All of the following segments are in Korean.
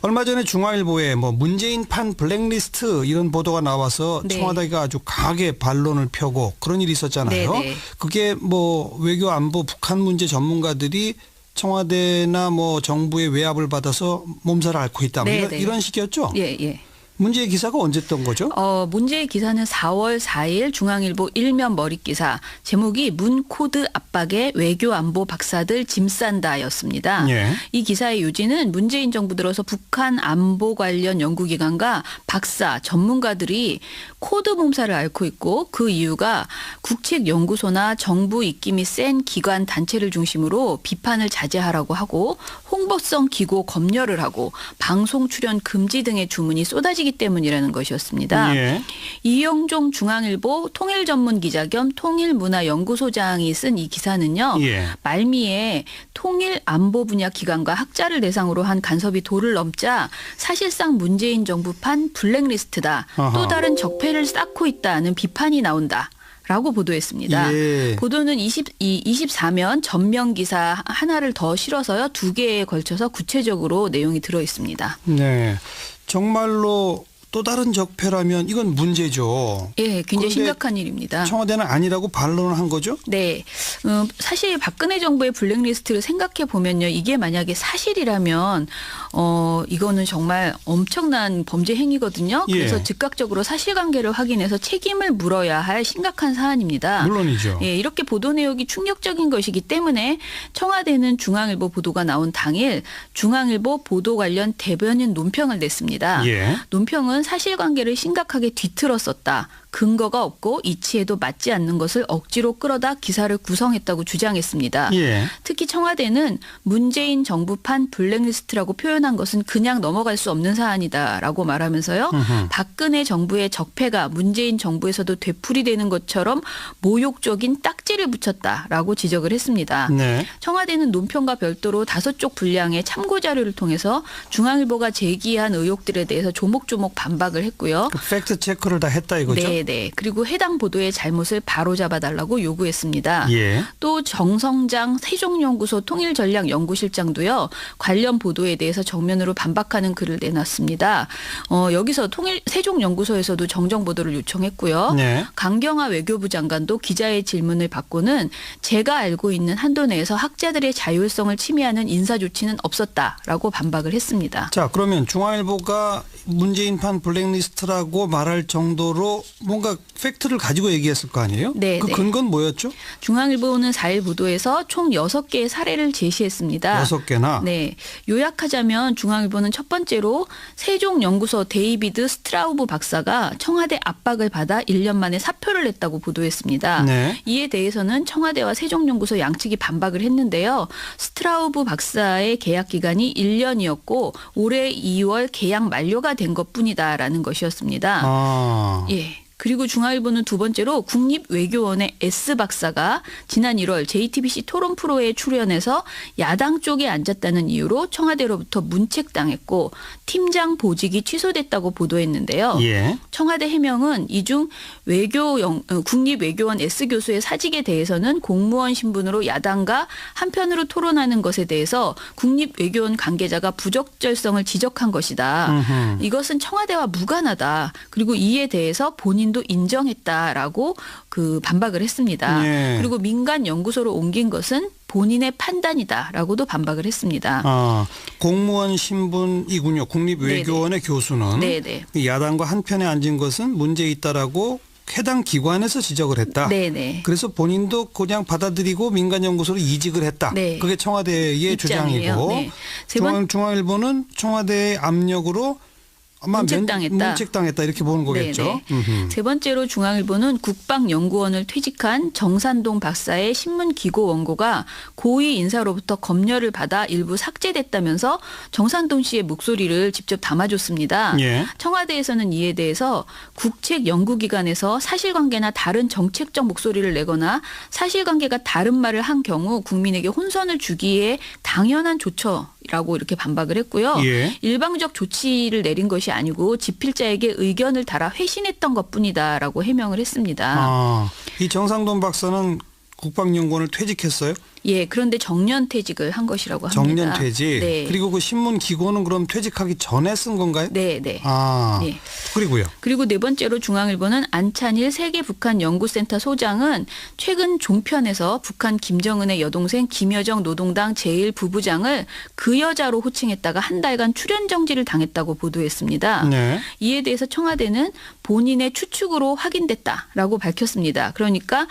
얼마 전에 중앙일보에 뭐 문재인판 블랙리스트 이런 보도가 나와서 네. 청와대가 아주 강하게 반론을 펴고 그런 일이 있었잖아요. 네, 네. 그게 뭐 외교 안보 북한 문제 전문가들이 청와대나 뭐 정부의 외압을 받아서 몸살을 앓고 있다. 뭐 네, 네. 이런 식이었죠. 예, 예. 문제의 기사가 언제 떴던 거죠? 문제의 기사는 4월 4일 중앙일보 일면 머릿기사 제목이 문 코드 압박에 외교 안보 박사들 짐 싼다였습니다. 예. 이 기사의 요지는 문재인 정부 들어서 북한 안보 관련 연구기관과 박사 전문가들이 코드 몸살을 앓고 있고 그 이유가 국책연구소나 정부 입김이 센 기관 단체를 중심으로 비판을 자제하라고 하고 홍보성 기고 검열을 하고 방송 출연 금지 등의 주문이 쏟아지기 때문이라는 것이었습니다. 예. 이영종 중앙일보 통일전문기자 겸 통일문화연구소장이 쓴 이 기사는요. 예. 말미에 통일 안보 분야 기관과 학자를 대상으로 한 간섭이 도를 넘자 사실상 문재인 정부판 블랙리스트다. 아하. 또 다른 적폐를 쌓고 있다는 비판이 나온다. 라고 보도했습니다. 예. 보도는 24면 전면 기사 하나를 더 실어서요. 2개에 걸쳐서 구체적으로 내용이 들어 있습니다. 네. 정말로 또 다른 적폐라면 이건 문제죠. 예, 굉장히 그런데 심각한 일입니다. 청와대는 아니라고 반론을 한 거죠? 네. 사실 박근혜 정부의 블랙리스트를 생각해 보면요. 이게 만약에 사실이라면 이거는 정말 엄청난 범죄 행위거든요. 그래서 예. 즉각적으로 사실관계를 확인해서 책임을 물어야 할 심각한 사안입니다. 물론이죠. 예, 이렇게 보도 내용이 충격적인 것이기 때문에 청와대는 중앙일보 보도가 나온 당일 중앙일보 보도 관련 대변인 논평을 냈습니다. 예. 논평은 사실관계를 심각하게 뒤틀었었다. 근거가 없고 이치에도 맞지 않는 것을 억지로 끌어다 기사를 구성했다고 주장했습니다. 예. 특히 청와대는 문재인 정부판 블랙리스트라고 표현한 것은 그냥 넘어갈 수 없는 사안이다라고 말하면서요. 박근혜 정부의 적폐가 문재인 정부에서도 되풀이되는 것처럼 모욕적인 딱지를 붙였다라고 지적을 했습니다. 네. 청와대는 논평과 별도로 5쪽 분량의 참고 자료를 통해서 중앙일보가 제기한 의혹들에 대해서 조목조목 반박을 했고요. 그 팩트 체크를 다 했다 이거죠? 네. 그리고 해당 보도의 잘못을 바로잡아달라고 요구했습니다. 예. 또 정성장 세종연구소 통일전략연구실장도요. 관련 보도에 대해서 정면으로 반박하는 글을 내놨습니다. 여기서 세종연구소에서도 정정 보도를 요청했고요. 네. 강경화 외교부 장관도 기자의 질문을 받고는 제가 알고 있는 한도 내에서 학자들의 자율성을 침해하는 인사 조치는 없었다라고 반박을 했습니다. 자, 그러면 중앙일보가 문재인판 블랙리스트라고 말할 정도로 뭔가 팩트를 가지고 얘기했을 거 아니에요? 네, 그 네. 근거는 뭐였죠? 중앙일보는 4일 보도에서 총 6개의 사례를 제시했습니다. 6개나? 네. 요약하자면 중앙일보는 첫 번째로 세종연구소 데이비드 스트라우브 박사가 청와대 압박을 받아 1년 만에 사표를 냈다고 보도했습니다. 네. 이에 대해서는 청와대와 세종연구소 양측이 반박을 했는데요. 스트라우브 박사의 계약 기간이 1년이었고 올해 2월 계약 만료가 된 것뿐이다라는 것이었습니다. 아. 예. 그리고 중앙일보는 두 번째로 국립외교원의 S 박사가 지난 1월 JTBC 토론 프로에 출연해서 야당 쪽에 앉았다는 이유로 청와대로부터 문책당했고 팀장 보직이 취소됐다고 보도했는데요. 예. 청와대 해명은 이중 국립외교원 S 교수의 사직에 대해서는 공무원 신분으로 야당과 한편으로 토론하는 것에 대해서 국립외교원 관계자가 부적절성을 지적한 것이다. 이것은 청와대와 무관하다. 그리고 이에 대해서 본인도 인정했다라고 반박을 했습니다. 예. 그리고 민간 연구소로 옮긴 것은 본인의 판단이다라고도 반박을 했습니다. 아, 공무원 신분이군요. 국립외교원의 교수는. 네네. 야당과 한편에 앉은 것은 문제 있다라고 해당 기관에서 지적을 했다. 네네. 그래서 본인도 그냥 받아들이고 민간연구소로 이직을 했다. 네. 그게 청와대의 입장이에요. 주장이고 네. 중앙일보는 청와대의 압력으로 아마 문책당했다 이렇게 보는 거겠죠. 세 번째로 중앙일보는 국방연구원을 퇴직한 정산동 박사의 신문 기고 원고가 고위 인사로부터 검열을 받아 일부 삭제됐다면서 정산동 씨의 목소리를 직접 담아줬습니다. 예. 청와대에서는 이에 대해서 국책연구기관에서 사실관계나 다른 정책적 목소리를 내거나 사실관계가 다른 말을 한 경우 국민에게 혼선을 주기에 당연한 조처라고 이렇게 반박을 했고요. 예. 일방적 조치를 내린 것이 아니고 집필자에게 의견을 달아 회신했던 것뿐이다라고 해명을 했습니다. 아, 이 정상돈 박사는 국방연구원을 퇴직했어요? 예, 그런데 정년퇴직을 한 것이라고 합니다. 정년퇴직. 네. 그리고 그 신문 기고는 그럼 퇴직하기 전에 쓴 건가요? 네, 네. 아, 네. 그리고요. 그리고 네 번째로 중앙일보는 안찬일 세계 북한 연구센터 소장은 최근 종편에서 북한 김정은의 여동생 김여정 노동당 제1부부장을 그 여자로 호칭했다가 한 달간 출연 정지를 당했다고 보도했습니다. 네. 이에 대해서 청와대는 본인의 추측으로 확인됐다라고 밝혔습니다. 그러니까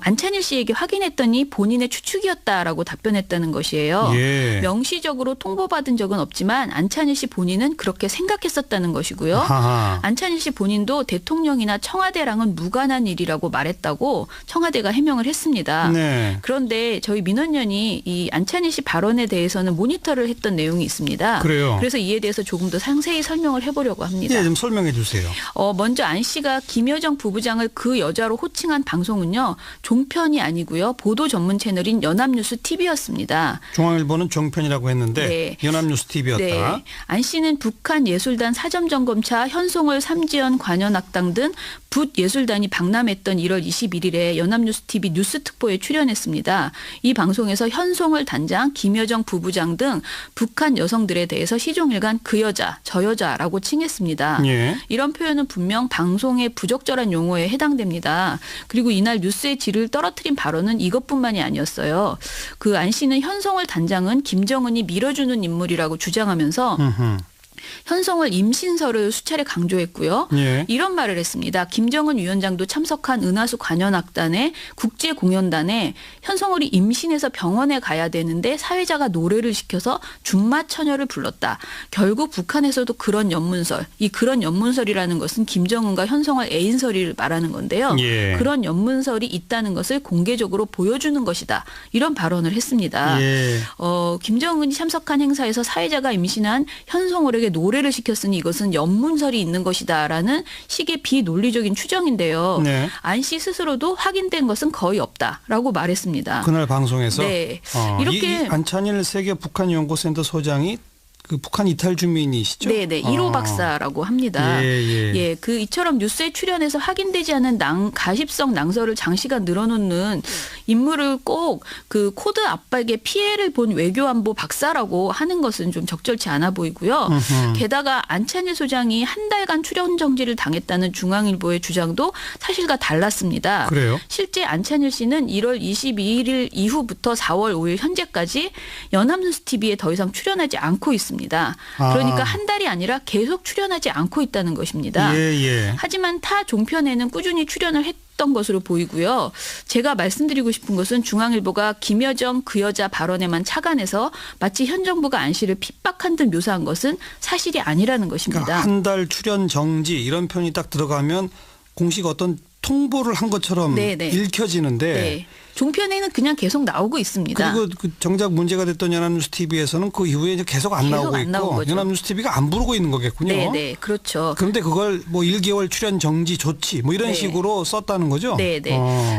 안찬일 씨에게 확인했더니 본인의 추측이었다라고 답변했다는 것이에요. 예. 명시적으로 통보받은 적은 없지만 안찬일 씨 본인은 그렇게 생각했었다는 것이고요. 하하. 안찬일 씨 본인도 대통령이나 청와대랑은 무관한 일이라고 말했다고 청와대가 해명을 했습니다. 네. 그런데 저희 민원연이 이 안찬일 씨 발언에 대해서는 모니터를 했던 내용이 있습니다. 그래요. 그래서 이에 대해서 조금 더 상세히 설명을 해보려고 합니다. 예, 좀 설명해 주세요. 먼저 안 씨가 김여정 부부장을 그 여자로 호칭한 방송은요. 종편이 아니고요. 보도 전문 채널인 연합뉴스 TV였습니다. 중앙일보는 종편이라고 했는데 네. 연합뉴스 TV였다. 네. 안 씨는 북한예술단 사점점검차 현송월 삼지연 관현악당 등 붓예술단이 방남했던 1월 21일에 연합뉴스 TV 뉴스특보에 출연했습니다. 이 방송에서 현송월 단장, 김여정 부부장 등 북한 여성들에 대해서 시종일관 그 여자, 저 여자라고 칭했습니다. 예. 이런 표현은 분명 방송의 부적절한 용어에 해당됩니다. 그리고 이날 뉴스의 질을 떨어뜨린 발언은 이것뿐만이 아니었어요. 그 안 씨는 현송월 단장은 김정은이 밀어주는 인물이라고 주장하면서 음흠. 현송월 임신설을 수차례 강조했고요. 예. 이런 말을 했습니다. 김정은 위원장도 참석한 은하수 관현악단의 국제공연단에 현송월이 임신해서 병원에 가야 되는데 사회자가 노래를 시켜서 준마처녀를 불렀다. 결국 북한에서도 그런 연문설, 이 그런 연문설이라는 것은 김정은과 현송월 애인설이를 말하는 건데요. 예. 그런 연문설이 있다는 것을 공개적으로 보여주는 것이다. 이런 발언을 했습니다. 예. 김정은이 참석한 행사에서 사회자가 임신한 현송월에게 노래를 시켰으니 이것은 연문설이 있는 것이다라는 식의 비논리적인 추정인데요. 네. 안 씨 스스로도 확인된 것은 거의 없다라고 말했습니다. 그날 방송에서 네. 이렇게 안찬일 세계 북한 연구센터 소장이 그 북한 이탈 주민이시죠? 네네. 1호 박사라고 합니다. 예. 그 이처럼 뉴스에 출연해서 확인되지 않은 가십성 낭설을 장시간 늘어놓는 인물을 꼭 그 코드 압박에 피해를 본 외교안보 박사라고 하는 것은 좀 적절치 않아 보이고요. 게다가 안찬일 소장이 한 달간 출연 정지를 당했다는 중앙일보의 주장도 사실과 달랐습니다. 그래요? 실제 안찬일 씨는 1월 22일 이후부터 4월 5일 현재까지 연합뉴스 TV에 더 이상 출연하지 않고 있습니다. 그러니까 한 달이 아니라 계속 출연하지 않고 있다는 것입니다. 예. 하지만 타 종편에는 꾸준히 출연을 했던 것으로 보이고요. 제가 말씀드리고 싶은 것은 중앙일보가 김여정 그 여자 발언에만 착안해서 마치 현 정부가 안 씨를 핍박한 듯 묘사한 것은 사실이 아니라는 것입니다. 그러니까 한 달 출연 정지 이런 표현이 딱 들어가면 공식 어떤 통보를 한 것처럼 네네. 읽혀지는데 네. 종편에는 그냥 계속 나오고 있습니다. 그리고 그 정작 문제가 됐던 연합뉴스 TV에서는 그 이후에 이제 계속 안 나오고 안 나온 있고 거죠. 연합뉴스 TV가 안 부르고 있는 거겠군요. 네, 그렇죠. 그런데 그걸 뭐 1개월 출연 정지 조치 뭐 이런 네. 식으로 썼다는 거죠. 네.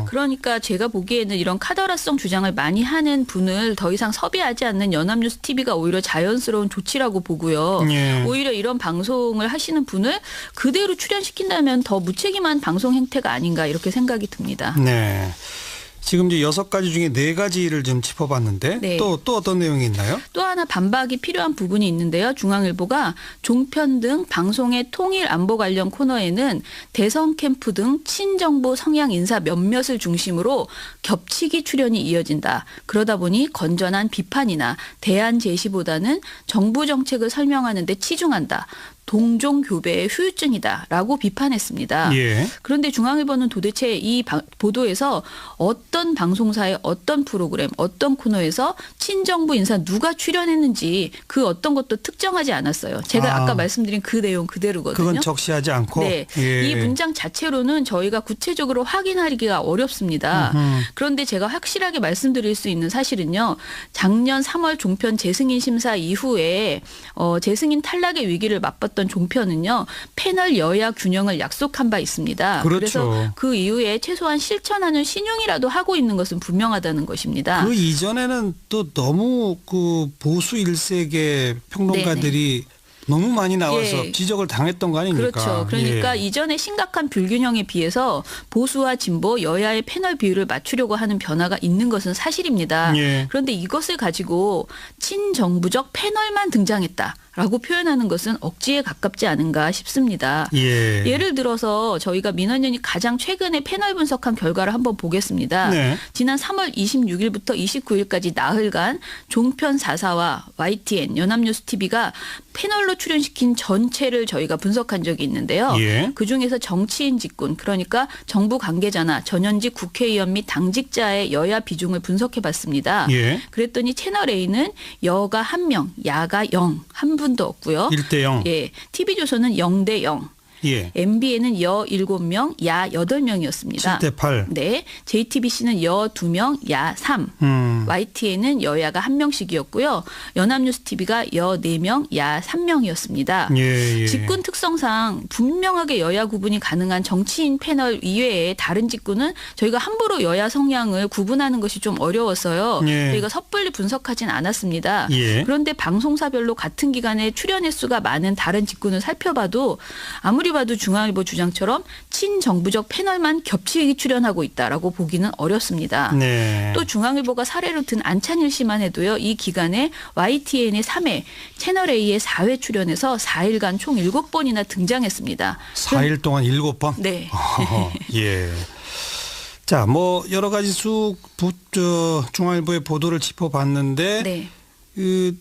그러니까 제가 보기에는 이런 카더라성 주장을 많이 하는 분을 더 이상 섭외하지 않는 연합뉴스 TV가 오히려 자연스러운 조치라고 보고요. 예. 오히려 이런 방송을 하시는 분을 그대로 출연시킨다면 더 무책임한 방송 행태가 아닌가 이렇게 생각이 듭니다. 네. 지금 이제 6가지 중에 4가지를 좀 짚어봤는데 네. 또 어떤 내용이 있나요? 또 하나 반박이 필요한 부분이 있는데요. 중앙일보가 종편 등 방송의 통일 안보 관련 코너에는 대선 캠프 등 친정부 성향 인사 몇몇을 중심으로 겹치기 출연이 이어진다. 그러다 보니 건전한 비판이나 대안 제시보다는 정부 정책을 설명하는 데 치중한다. 동종 교배의 후유증이다라고 비판했습니다. 예. 그런데 중앙일보는 도대체 이 보도에서 어떤 방송사의 어떤 프로그램, 어떤 코너에서 친정부 인사 누가 출연했는지 그 어떤 것도 특정하지 않았어요. 제가 아까 말씀드린 그 내용 그대로거든요. 그건 적시하지 않고. 네. 예. 이 문장 자체로는 저희가 구체적으로 확인하기가 어렵습니다. 그런데 제가 확실하게 말씀드릴 수 있는 사실은요. 작년 3월 종편 재승인 심사 이후에 재승인 탈락의 위기를 맛봤던 종편은요. 패널 여야 균형을 약속한 바 있습니다. 그렇죠. 그래서 그 이후에 최소한 실천하는 신용이라도 하고 있는 것은 분명하다는 것입니다. 그 이전에는 또 너무 그 보수 일색의 평론가들이 너무 많이 나와서 예. 지적을 당했던 거 아닙니까? 그렇죠. 그러니까 예. 이전에 심각한 불균형에 비해서 보수와 진보 여야의 패널 비율을 맞추려고 하는 변화가 있는 것은 사실입니다. 예. 그런데 이것을 가지고 친정부적 패널만 등장했다라고 표현하는 것은 억지에 가깝지 않은가 싶습니다. 예. 예를 들어서 저희가 민원연이 가장 최근에 패널 분석한 결과를 한번 보겠습니다. 네. 지난 3월 26일부터 29일까지 나흘간 종편 4사와 YTN, 연합뉴스TV가 패널로 출연시킨 전체를 저희가 분석한 적이 있는데요. 예. 그중에서 정치인 직군, 그러니까 정부 관계자나 전현직 국회의원 및 당직자의 여야 비중을 분석해봤습니다. 예. 그랬더니 채널A는 여가 1명, 야가 0, 한 분도 없고요. 1대0. 예, TV조선은 0대0. 예. MBN은 여 7명, 야 8명이었습니다. 7대8. 네. JTBC는 여 2명, 야 3. YTN은 여야가 1명씩이었고요. 연합뉴스TV가 여 4명, 야 3명이었습니다. 예. 예. 직군 특성상 분명하게 여야 구분이 가능한 정치인 패널 이외에 다른 직군은 저희가 함부로 여야 성향을 구분하는 것이 좀 어려웠어요. 예. 저희가 섣불리 분석하진 않았습니다. 예. 그런데 방송사별로 같은 기간에 출연 횟수가 많은 다른 직군을 살펴봐도 아무리 봐도 중앙일보 주장처럼 친정부적 패널만 겹치게 출연하고 있다라고 보기는 어렵습니다. 네. 또 중앙일보가 사례로 든 안찬일 씨만 해도요. 이 기간에 YTN의 3회, 채널A의 4회 출연해서 4일간 총 7번이나 등장했습니다. 4일 동안 7번? 네. 예. 자, 뭐 여러 가지 중앙일보의 보도를 짚어봤는데 네.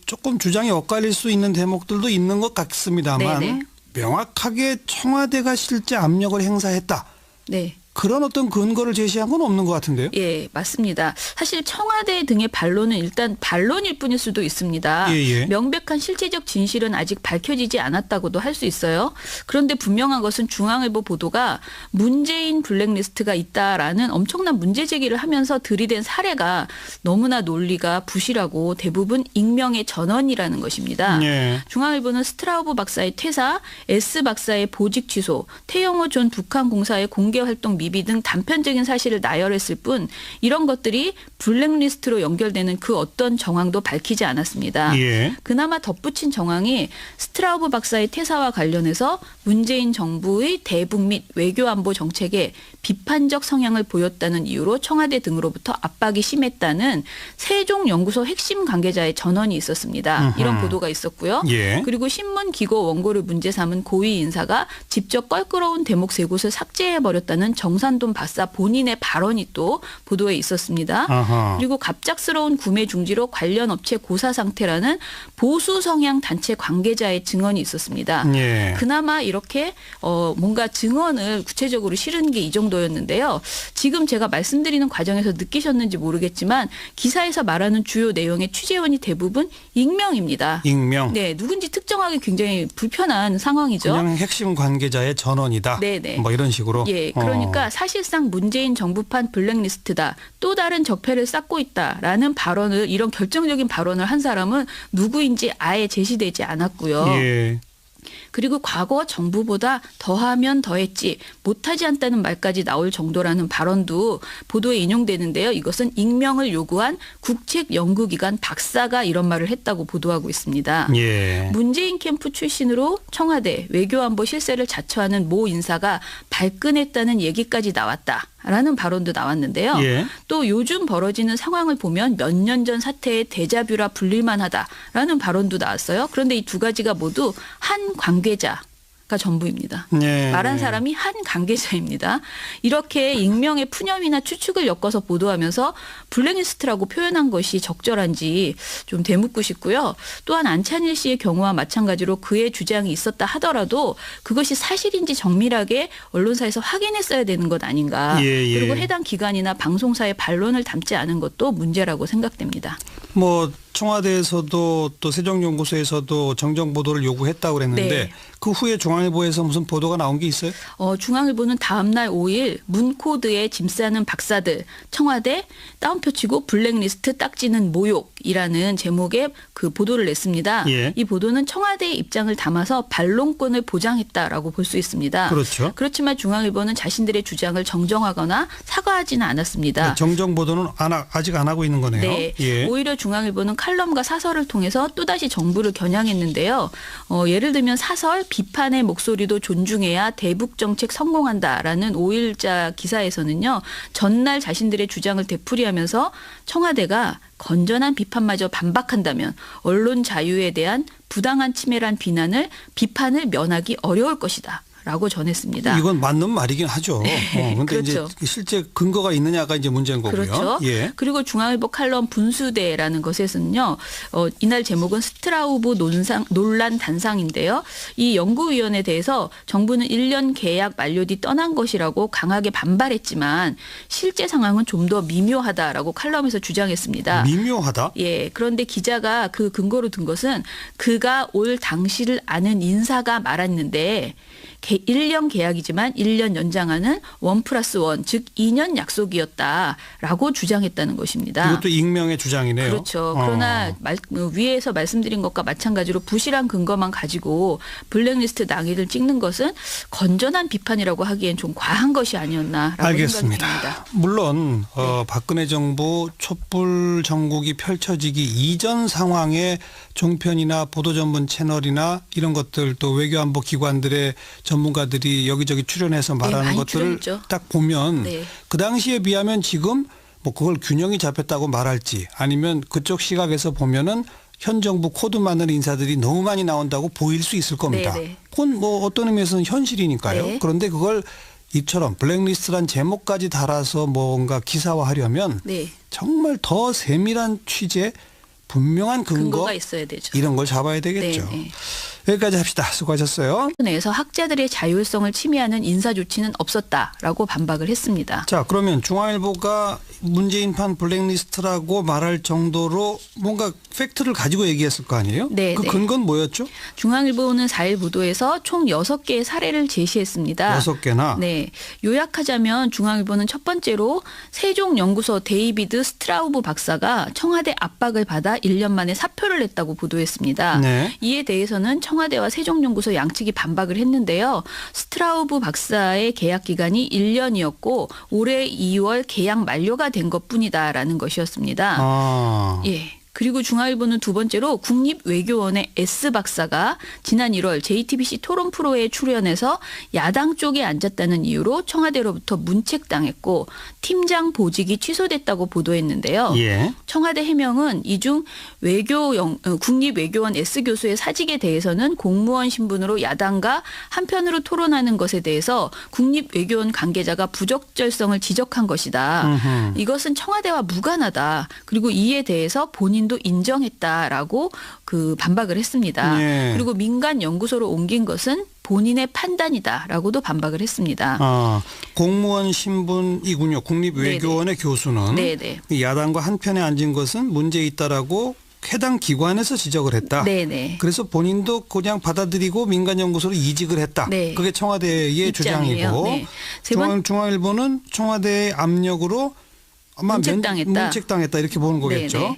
조금 주장이 엇갈릴 수 있는 대목들도 있는 것 같습니다만 네네. 명확하게 청와대가 실제 압력을 행사했다. 네. 그런 어떤 근거를 제시한 건 없는 것 같은데요. 예, 맞습니다. 사실 청와대 등의 반론은 일단 반론일 뿐일 수도 있습니다. 예. 명백한 실체적 진실은 아직 밝혀지지 않았다고도 할 수 있어요. 그런데 분명한 것은 중앙일보 보도가 문재인 블랙리스트가 있다라는 엄청난 문제 제기를 하면서 들이댄 사례가 너무나 논리가 부실하고 대부분 익명의 전원이라는 것입니다. 예. 중앙일보는 스트라우브 박사의 퇴사, S 박사의 보직 취소, 태영호 전 북한 공사의 공개 활동 미비 등 단편적인 사실을 나열했을 뿐 이런 것들이 블랙리스트로 연결되는 그 어떤 정황도 밝히지 않았습니다. 예. 그나마 덧붙인 정황이 스트라우브 박사의 퇴사와 관련해서 문재인 정부의 대북 및 외교안보 정책에 비판적 성향을 보였다는 이유로 청와대 등으로부터 압박이 심했다는 세종연구소 핵심 관계자의 전언이 있었습니다. 이런 보도가 있었고요. 예. 그리고 신문 기고 원고를 문제 삼은 고위 인사가 직접 껄끄러운 대목 3곳을 삭제해버렸다는 정산돈 박사 본인의 발언이 또 보도에 있었습니다. 아하. 그리고 갑작스러운 구매 중지로 관련 업체 고사 상태라는 보수 성향 단체 관계자의 증언이 있었습니다. 예. 그나마 이렇게 뭔가 증언을 구체적으로 실은 게 이 정도였는데요. 지금 제가 말씀드리는 과정에서 느끼셨는지 모르겠지만 기사에서 말하는 주요 내용의 취재원이 대부분 익명입니다. 익명. 네, 누군지 특정하기 굉장히 불편한 상황이죠. 그냥 핵심 관계자의 전원이다. 네네. 뭐 이런 식으로. 예, 그러니까 사실상 문재인 정부판 블랙리스트다. 또 다른 적폐를 쌓고 있다라는 발언을 이런 결정적인 발언을 한 사람은 누구인지 아예 제시되지 않았고요. 예. 그리고 과거 정부보다 더하면 더했지 못하지 않다는 말까지 나올 정도라는 발언도 보도에 인용되는데요. 이것은 익명을 요구한 국책연구기관 박사가 이런 말을 했다고 보도하고 있습니다. 예. 문재인 캠프 출신으로 청와대 외교안보 실세를 자처하는 모 인사가 발끈했다는 얘기까지 나왔다라는 발언도 나왔는데요. 예. 또 요즘 벌어지는 상황을 보면 몇 년 전 사태의 데자뷰라 불릴만하다라는 발언도 나왔어요. 그런데 이 두 가지가 모두 한 관계자가 전부입니다. 예. 말한 사람이 한 관계자입니다. 이렇게 익명의 푸념이나 추측을 엮어서 보도하면서 블랙리스트라고 표현한 것이 적절한지 좀 되묻고 싶고요. 또한 안찬일 씨의 경우와 마찬가지로 그의 주장이 있었다 하더라도 그것이 사실인지 정밀하게 언론사에서 확인했어야 되는 것 아닌가. 예. 그리고 해당 기관이나 방송사의 반론을 담지 않은 것도 문제라고 생각됩니다. 뭐 청와대에서도 또 세종연구소에서도 정정 보도를 요구했다고 그랬는데 네. 그 후에 중앙일보에서 무슨 보도가 나온 게 있어요? 중앙일보는 다음 날 5일 문코드에 짐 싸는 박사들 청와대 따옴표 치고 블랙리스트 딱지는 모욕이라는 제목의 그 보도를 냈습니다. 예. 이 보도는 청와대의 입장을 담아서 반론권을 보장했다라고 볼 수 있습니다. 그렇죠. 그렇지만 중앙일보는 자신들의 주장을 정정하거나 사과하지는 않았습니다. 정정 보도는 아직 안 하고 있는 거네요. 네. 예. 오히려 중앙일보는 칼럼과 사설을 통해서 또다시 정부를 겨냥했는데요. 예를 들면 사설 비판의 목소리도 존중해야 대북 정책 성공한다라는 5일자 기사에서는요. 전날 자신들의 주장을 되풀이하면서 청와대가 건전한 비판마저 반박한다면 언론 자유에 대한 부당한 침해란 비판을 면하기 어려울 것이다. 라고 전했습니다. 이건 맞는 말이긴 하죠. 그런데 그렇죠. 이제 실제 근거가 있느냐가 이제 문제인 거고요. 그렇죠. 예. 그리고 중앙일보 칼럼 분수대라는 것에서는요. 이날 제목은 스트라우브 논란 단상인데요. 이 연구위원에 대해서 정부는 1년 계약 만료 뒤 떠난 것이라고 강하게 반발했지만 실제 상황은 좀 더 미묘하다라고 칼럼에서 주장했습니다. 미묘하다? 예. 그런데 기자가 그 근거로 든 것은 그가 올 당시를 아는 인사가 말했는데 1년 계약이지만 1년 연장하는 1+1 즉 2년 약속이었다라고 주장했다는 것입니다. 이것도 익명의 주장이네요. 그렇죠. 그러나 위에서 말씀드린 것과 마찬가지로 부실한 근거만 가지고 블랙리스트 당일을 찍는 것은 건전한 비판이라고 하기엔 좀 과한 것이 아니었나라고 알겠습니다. 생각이 듭니다. 물론 박근혜 정부 촛불 정국이 펼쳐지기 이전 상황에 종편이나 보도전문 채널이나 이런 것들 또 외교안보 기관들의 전문가들이 여기저기 출연해서 말하는 많이 것들을 출연했죠. 딱 보면 네. 그 당시에 비하면 지금 뭐 그걸 균형이 잡혔다고 말할지 아니면 그쪽 시각에서 보면은 현 정부 코드 맞는 인사들이 너무 많이 나온다고 보일 수 있을 겁니다. 네, 네. 그건 뭐 어떤 의미에서는 현실이니까요. 네. 그런데 그걸 이처럼 블랙리스트란 제목까지 달아서 뭔가 기사화하려면 네. 정말 더 세밀한 취재, 분명한 근거가 있어야 되죠. 이런 걸 잡아야 되겠죠. 네, 네. 여기까지 합시다. 수고하셨어요. 내에서 학자들의 자율성을 침해하는 인사 조치는 없었다라고 반박을 했습니다. 자, 그러면 중앙일보가 문재인판 블랙리스트라고 말할 정도로 뭔가 팩트를 가지고 얘기했을 거 아니에요? 네, 그 네. 근거는 뭐였죠? 중앙일보는 4일 보도에서 총 6개의 사례를 제시했습니다. 6개나? 네. 요약하자면 중앙일보는 첫 번째로 세종연구소 데이비드 스트라우브 박사가 청와대 압박을 받아 1년 만에 사표를 냈다고 보도했습니다. 네. 이에 대해서는 청와대와 세종연구소 양측이 반박을 했는데요. 스트라우브 박사의 계약 기간이 1년이었고 올해 2월 계약 만료가 된 것뿐이다라는 것이었습니다. 아. 예. 그리고 중앙일보는 두 번째로 국립외교원의 S 박사가 지난 1월 JTBC 토론 프로에 출연해서 야당 쪽에 앉았다는 이유로 청와대로부터 문책당했고 팀장 보직이 취소됐다고 보도했는데요. 예. 청와대 해명은 이중 국립외교원 S 교수의 사직에 대해서는 공무원 신분으로 야당과 한편으로 토론하는 것에 대해서 국립외교원 관계자가 부적절성을 지적한 것이다. 음흠. 이것은 청와대와 무관하다. 그리고 이에 대해서 본인도 인정했다라고 그 반박을 했습니다. 예. 그리고 민간 연구소로 옮긴 것은 본인의 판단이다라고도 반박을 했습니다. 아, 공무원 신분이군요. 국립외교원의 교수는 네네. 야당과 한편에 앉은 것은 문제 있다라고 해당 기관에서 지적을 했다. 네네. 그래서 본인도 그냥 받아들이고 민간연구소로 이직을 했다. 네. 그게 청와대의 입장이에요. 주장이고 네. 중앙일보는 청와대의 압력으로 아마 문책당했다 이렇게 보는 거겠죠.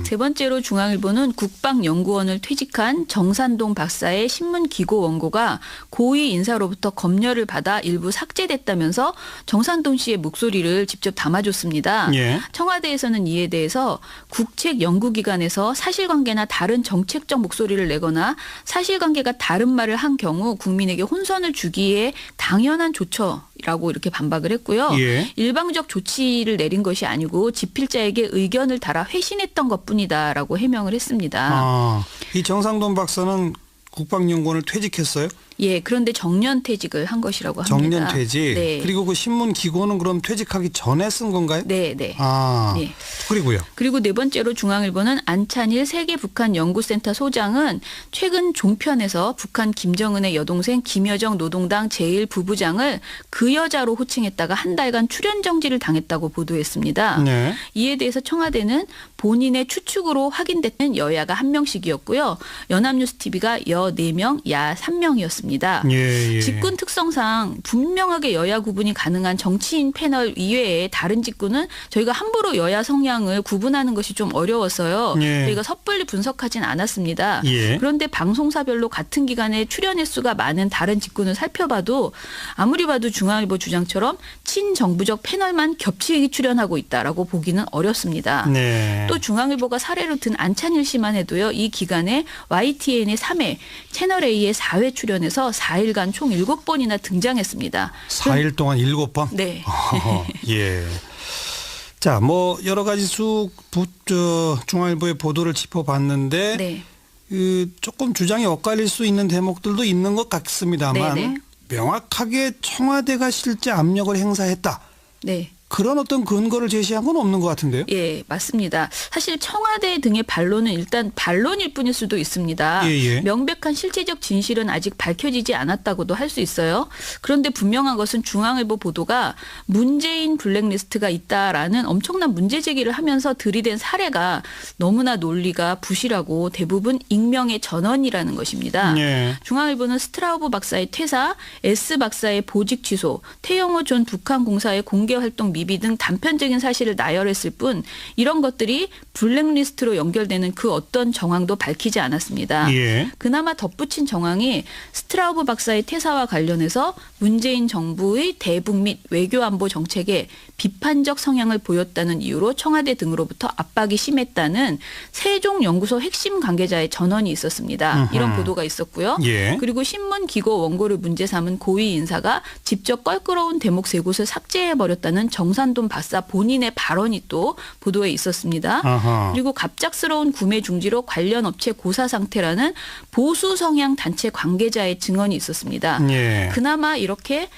세 번째로 중앙일보는 국방연구원을 퇴직한 정산동 박사의 신문기고 원고가 고위 인사로부터 검열을 받아 일부 삭제됐다면서 정산동 씨의 목소리를 직접 담아줬습니다. 예. 청와대에서는 이에 대해서 국책연구기관에서 사실관계나 다른 정책적 목소리를 내거나 사실관계가 다른 말을 한 경우 국민에게 혼선을 주기에 당연한 조처라고 이렇게 반박을 했고요. 예. 일방적 조치를 내린 것이 아니고 집필자에게 의견을 달아 회신했던 것뿐이다라고 해명을 했습니다. 아, 이 정상돈 박사는 국방연구원을 퇴직했어요? 예, 그런데 정년퇴직을 한 것이라고 합니다. 정년퇴직. 네. 그리고 그 신문 기고는 그럼 퇴직하기 전에 쓴 건가요? 네, 네. 아, 네. 그리고요. 그리고 네 번째로 중앙일보는 안찬일 세계북한연구센터 소장은 최근 종편에서 북한 김정은의 여동생 김여정 노동당 제1부부장을 그 여자로 호칭했다가 한 달간 출연 정지를 당했다고 보도했습니다. 네. 이에 대해서 청와대는 본인의 추측으로 확인됐는 여야가 한 명씩이었고요. 연합뉴스TV가 여 4명, 야 3명이었습니다. 예, 예. 직군 특성상 분명하게 여야 구분이 가능한 정치인 패널 이외에 다른 직군은 저희가 함부로 여야 성향을 구분하는 것이 좀 어려웠어요. 예. 저희가 섣불리 분석하진 않았습니다. 예. 그런데 방송사별로 같은 기간에 출연 횟수가 많은 다른 직군을 살펴봐도 아무리 봐도 중앙일보 주장처럼 친정부적 패널만 겹치게 출연하고 있다라고 보기는 어렵습니다. 네. 또 중앙일보가 사례로 든 안찬일 씨만 해도요. 이 기간에 YTN의 3회, 채널A의 4회 출연해서 4일간 총 7번이나 등장했습니다. 4일 동안 7번? 네. 예. 자, 뭐 여러 가지 중앙일보의 보도를 짚어봤는데 네. 조금 주장이 엇갈릴 수 있는 대목들도 있는 것 같습니다만 네네. 명확하게 청와대가 실제 압력을 행사했다. 네. 그런 어떤 근거를 제시한 건 없는 것 같은데요. 예, 맞습니다. 사실 청와대 등의 반론은 일단 반론일 뿐일 수도 있습니다. 예. 명백한 실체적 진실은 아직 밝혀지지 않았다고도 할 수 있어요. 그런데 분명한 것은 중앙일보 보도가 문재인 블랙리스트가 있다라는 엄청난 문제 제기를 하면서 들이댄 사례가 너무나 논리가 부실하고 대부분 익명의 전언이라는 것입니다. 예. 중앙일보는 스트라우브 박사의 퇴사, S 박사의 보직 취소, 태영호 전 북한공사의 공개활동 미비 등 단편적인 사실을 나열했을 뿐 이런 것들이 블랙리스트로 연결되는 그 어떤 정황도 밝히지 않았습니다. 예. 그나마 덧붙인 정황이 스트라우브 박사의 퇴사와 관련해서 문재인 정부의 대북 및 외교안보 정책에 비판적 성향을 보였다는 이유로 청와대 등으로부터 압박이 심했다는 세종연구소 핵심 관계자의 전언이 있었습니다. 이런 보도가 있었고요. 예. 그리고 신문기고 원고를 문제 삼은 고위 인사가 직접 껄끄러운 대목 세 곳을 삭제해버렸다는 정산돈 박사 본인의 발언이 또 보도에 있었습니다. 아하. 그리고 갑작스러운 구매 중지로 관련 업체 고사 상태라는 보수 성향 단체 관계자의 증언이 있었습니다. 예. 그나마 이렇게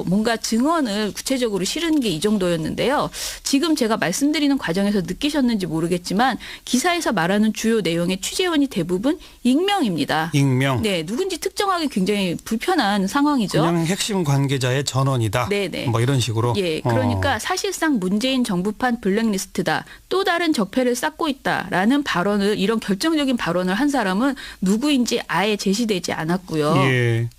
뭔가 증언을 구체적으로 실은 게 이 정도였는데요. 지금 제가 말씀드리는 과정에서 느끼셨는지 모르겠지만 기사에서 말하는 주요 내용의 취재원이 대부분 익명입니다. 익명. 네, 누군지 특정하기 굉장히 불편한 상황이죠. 그냥 핵심 관계자의 전언이다. 네네. 뭐 이런 식으로. 예, 그러니까 사실상 문재인 정부판 블랙리스트다. 또 다른 적폐를 쌓고 있다라는 발언을 이런 결정적인 발언을 한 사람은 누구인지 아예 제시되지 않았고요. 예.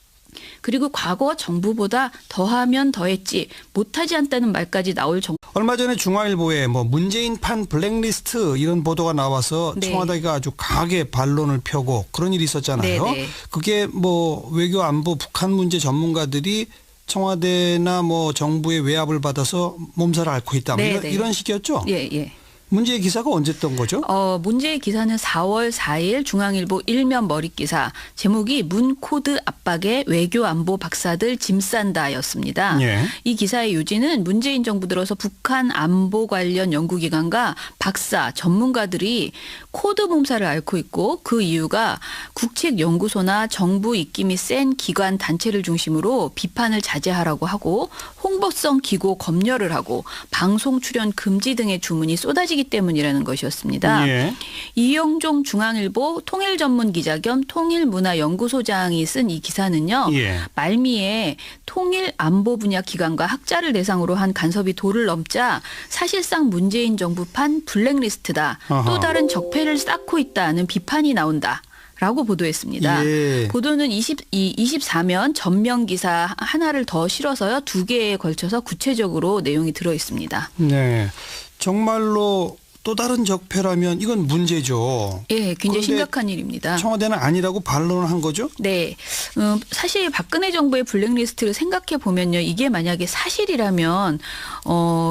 그리고 과거 정부보다 더하면 더했지 못하지 않다는 말까지 나올 정도. 얼마 전에 중앙일보에 뭐 문재인판 블랙리스트 이런 보도가 나와서 네. 청와대가 아주 강하게 반론을 펴고 그런 일이 있었잖아요. 네네. 그게 뭐 외교 안보 북한 문제 전문가들이 청와대나 뭐 정부의 외압을 받아서 몸살을 앓고 있다. 뭐 네네. 이런 식이었죠. 예, 예. 문제의 기사가 언제 떴던 거죠? 문제의 기사는 4월 4일 중앙일보 1면 머릿기사 제목이 문코드 압박에 외교안보 박사들 짐 싼다였습니다. 예. 이 기사의 요지는 문재인 정부 들어서 북한 안보 관련 연구기관과 박사 전문가들이 코드 몸살을 앓고 있고 그 이유가 국책연구소나 정부 입김이 센 기관 단체를 중심으로 비판을 자제하라고 하고 홍보성 기고 검열을 하고 방송 출연 금지 등의 주문이 쏟아지기 때문이라는 것이었습니다. 예. 이영종 중앙일보 통일전문기자 겸 통일문화연구소장이 쓴 이 기사는요. 예. 말미에 통일 안보 분야 기관과 학자를 대상으로 한 간섭이 도를 넘자 사실상 문재인 정부판 블랙리스트다. 아하. 또 다른 적폐를 쌓고 있다는 비판이 나온다. 라고 보도했습니다. 예. 보도는 24면 전면 기사 하나를 더 실어서요. 2개에 걸쳐서 구체적으로 내용이 들어 있습니다. 네. 정말로 또 다른 적폐라면 이건 문제죠. 예, 굉장히 그런데 심각한 일입니다. 청와대는 아니라고 반론을 한 거죠? 네. 사실 박근혜 정부의 블랙리스트를 생각해 보면요. 이게 만약에 사실이라면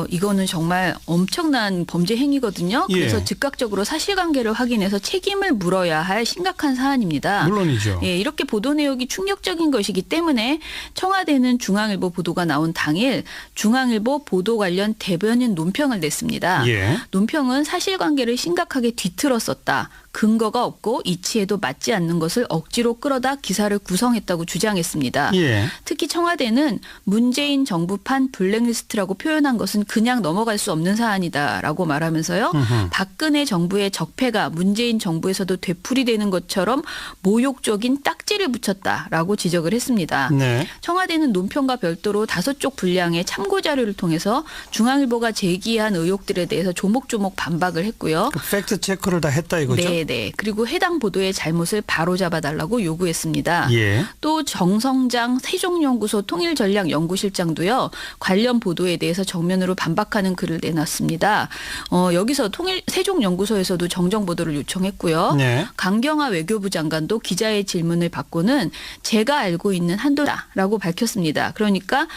이거는 정말 엄청난 범죄 행위거든요. 그래서 예. 즉각적으로 사실관계를 확인해서 책임을 물어야 할 심각한 사안입니다. 물론이죠. 예, 이렇게 보도 내용이 충격적인 것이기 때문에 청와대는 중앙일보 보도가 나온 당일 중앙일보 보도 관련 대변인 논평을 냈습니다. 예. 논평은 사실관계를 심각하게 뒤틀었었다. 근거가 없고 이치에도 맞지 않는 것을 억지로 끌어다 기사를 구성했다고 주장했습니다. 예. 특히 청와대는 문재인 정부판 블랙리스트라고 표현한 것은 그냥 넘어갈 수 없는 사안이다라고 말하면서요. 박근혜 정부의 적폐가 문재인 정부에서도 되풀이되는 것처럼 모욕적인 딱지를 붙였다라고 지적을 했습니다. 네. 청와대는 논평과 별도로 5쪽 분량의 참고 자료를 통해서 중앙일보가 제기한 의혹들에 대해서 조목조목 반박을 했고요. 그 팩트 체크를 다 했다 이거죠? 네, 네네. 그리고 해당 보도의 잘못을 바로잡아달라고 요구했습니다. 예. 또 정성장 세종연구소 통일전략연구실장도요. 관련 보도에 대해서 정면으로 반박하는 글을 내놨습니다. 여기서 세종연구소에서도 정정보도를 요청했고요. 네. 강경화 외교부 장관도 기자의 질문을 받고는 제가 알고 있는 한도다라고 밝혔습니다. 그러니까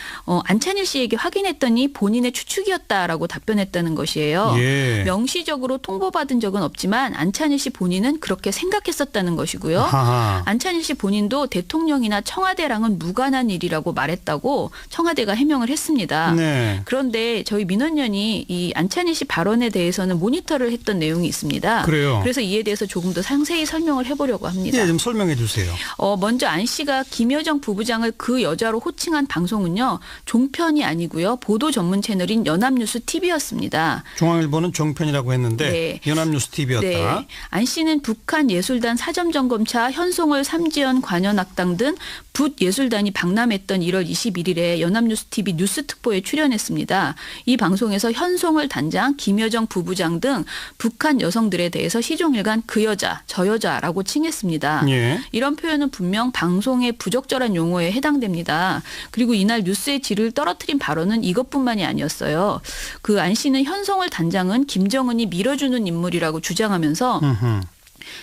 안찬일 씨에게 확인했더니 본인의 추측이었다라고 답변했다는 것이에요. 예. 명시적으로 통보받은 적은 없지만 안찬일 씨 본인은 그렇게 생각했었다는 것이고요. 하하. 안찬일 씨 본인도 대통령이나 청와대랑은 무관한 일이라고 말했다고 청와대가 해명을 했습니다. 네. 그런데 저희 민원연이 이 안찬일 씨 발언에 대해서는 모니터를 했던 내용이 있습니다. 그래요. 그래서 이에 대해서 조금 더 상세히 설명을 해보려고 합니다. 예, 좀 설명해 주세요. 먼저 안 씨가 김여정 부부장을 그 여자로 호칭한 방송은요. 종편이 아니고요. 보도 전문 채널인 연합뉴스 TV였습니다. 중앙일보는 종편이라고 했는데 네. 연합뉴스 TV였다. 네. 안 씨는 북한 예술단 사점점검차 현송월 삼지연 관현악당 등 붓예술단이 방남했던 1월 21일에 연합뉴스 TV 뉴스특보에 출연했습니다. 이 방송에서 현송월 단장, 김여정 부부장 등 북한 여성들에 대해서 시종일관 그 여자, 저 여자라고 칭했습니다. 예. 이런 표현은 분명 방송의 부적절한 용어에 해당됩니다. 그리고 이날 뉴스의 질을 떨어뜨린 발언은 이것뿐만이 아니었어요. 그 안 씨는 현송월 단장은 김정은이 밀어주는 인물이라고 주장하면서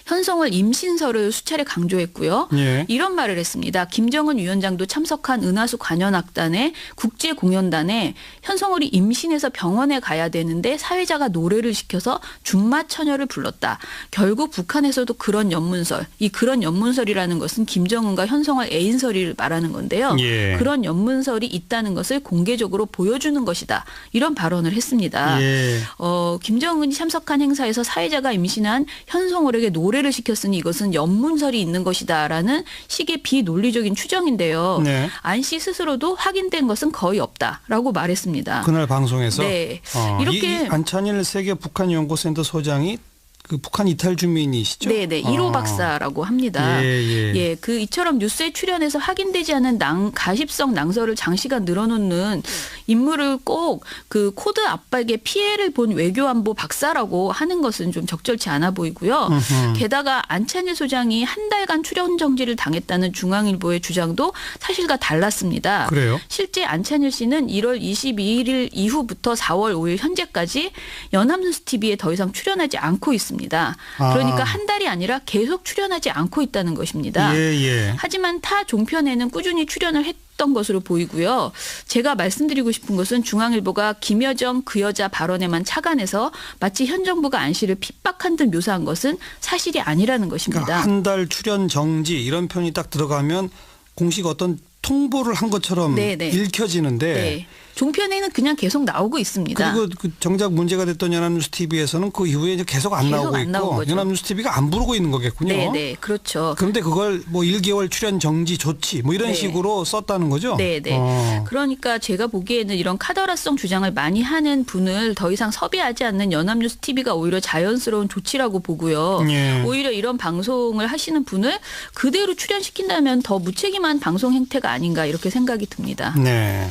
현송월 임신설을 수차례 강조했고요. 예. 이런 말을 했습니다. 김정은 위원장도 참석한 은하수 관현악단의 국제공연단에 현송월이 임신해서 병원에 가야 되는데 사회자가 노래를 시켜서 준마처녀를 불렀다. 결국 북한에서도 그런 연문설, 이 그런 연문설이라는 것은 김정은과 현송월 애인설을 말하는 건데요. 예. 그런 연문설이 있다는 것을 공개적으로 보여주는 것이다. 이런 발언을 했습니다. 예. 김정은이 참석한 행사에서 사회자가 임신한 현송월에게 노래를 시켰으니 이것은 연문설이 있는 것이다라는 식의 비논리적인 추정인데요. 네. 안 씨 스스로도 확인된 것은 거의 없다라고 말했습니다. 그날 방송에서 네. 이렇게 안찬일 세계 북한연구센터 소장이 그 북한 이탈 주민이시죠? 네네. 1호 박사라고 합니다. 예. 그 이처럼 뉴스에 출연해서 확인되지 않은 가십성 낭설을 장시간 늘어놓는 인물을 꼭 그 코드 압박에 피해를 본 외교안보 박사라고 하는 것은 좀 적절치 않아 보이고요. 게다가 안찬일 소장이 한 달간 출연 정지를 당했다는 중앙일보의 주장도 사실과 달랐습니다. 그래요? 실제 안찬일 씨는 1월 22일 이후부터 4월 5일 현재까지 연합뉴스 TV에 더 이상 출연하지 않고 있습니다. 그러니까 한 달이 아니라 계속 출연하지 않고 있다는 것입니다. 예. 하지만 타 종편에는 꾸준히 출연을 했던 것으로 보이고요. 제가 말씀드리고 싶은 것은 중앙일보가 김여정 그 여자 발언에만 착안해서 마치 현 정부가 안 씨를 핍박한 듯 묘사한 것은 사실이 아니라는 것입니다. 그러니까 한 달 출연 정지 이런 표현이 딱 들어가면 공식 어떤 통보를 한 것처럼 네네. 읽혀지는데 네. 종편에는 그냥 계속 나오고 있습니다. 그리고 그 정작 문제가 됐던 연합뉴스 TV에서는 그 이후에 이제 계속 안 나오고 있고 연합뉴스 TV가 안 부르고 있는 거겠군요. 네, 그렇죠. 그런데 그걸 뭐 1개월 출연 정지 조치 뭐 이런 식으로 썼다는 거죠. 네. 그러니까 제가 보기에는 이런 카더라성 주장을 많이 하는 분을 더 이상 섭외하지 않는 연합뉴스 TV가 오히려 자연스러운 조치라고 보고요. 예. 오히려 이런 방송을 하시는 분을 그대로 출연시킨다면 더 무책임한 방송 행태가 아닌가 이렇게 생각이 듭니다. 네.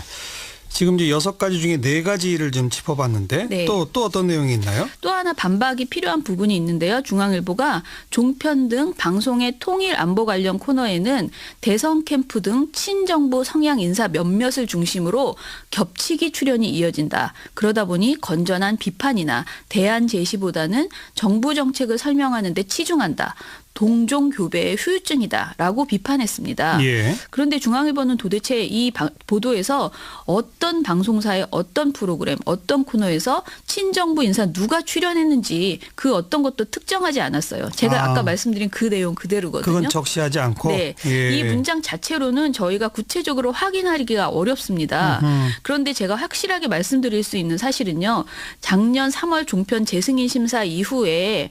지금 이제 6가지 중에 4가지를 좀 짚어봤는데 네. 또 어떤 내용이 있나요? 또 하나 반박이 필요한 부분이 있는데요. 중앙일보가 종편 등 방송의 통일 안보 관련 코너에는 대선 캠프 등 친정부 성향 인사 몇몇을 중심으로 겹치기 출연이 이어진다. 그러다 보니 건전한 비판이나 대안 제시보다는 정부 정책을 설명하는 데 치중한다. 동종 교배의 후유증이다라고 비판했습니다. 예. 그런데 중앙일보는 도대체 이 보도에서 어떤 방송사의 어떤 프로그램, 어떤 코너에서 친정부 인사 누가 출연했는지 그 어떤 것도 특정하지 않았어요. 제가 아까 말씀드린 그 내용 그대로거든요. 그건 적시하지 않고. 네. 예. 이 문장 자체로는 저희가 구체적으로 확인하기가 어렵습니다. 그런데 제가 확실하게 말씀드릴 수 있는 사실은요. 작년 3월 종편 재승인 심사 이후에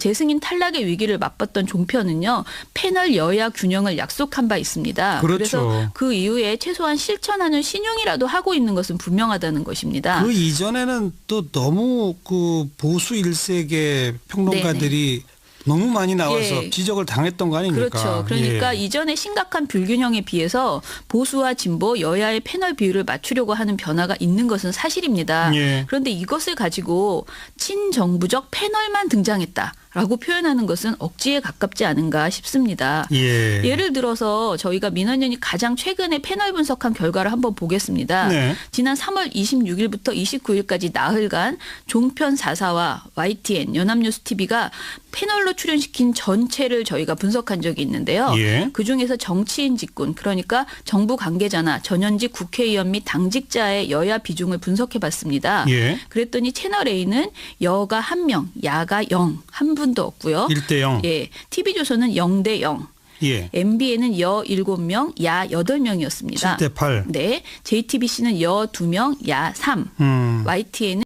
재승인 탈락의 위기를 맛봤던 종편은요. 패널 여야 균형을 약속한 바 있습니다. 그렇죠. 그래서 그 이후에 최소한 실천하는 신용이라도 하고 있는 것은 분명하다는 것입니다. 그 이전에는 또 너무 그 보수 일색의 평론가들이 너무 많이 나와서 지적을 당했던 거 아닙니까? 그렇죠. 그러니까 이전에 심각한 불균형에 비해서 보수와 진보 여야의 패널 비율을 맞추려고 하는 변화가 있는 것은 사실입니다. 그런데 이것을 가지고 친정부적 패널만 등장했다. 라고 표현하는 것은 억지에 가깝지 않은가 싶습니다. 예. 예를 들어서 저희가 민원연이 가장 최근에 패널 분석한 결과를 한번 보겠습니다. 네. 지난 3월 26일부터 29일까지 나흘간 종편 4사와 YTN, 연합뉴스TV가 패널로 출연시킨 전체를 저희가 분석한 적이 있는데요. 예. 그중에서 정치인 직군, 그러니까 정부 관계자나 전현직 국회의원 및 당직자의 여야 비중을 분석해봤습니다. 예. 그랬더니 채널A는 여가 1명, 야가 0, 한 분도 없고요. 1대0. 예, TV조선은 0대0. 예. MBN은 여 7명, 야 8명이었습니다. 7대8. 네, JTBC는 여 2명, 야 3. YTN은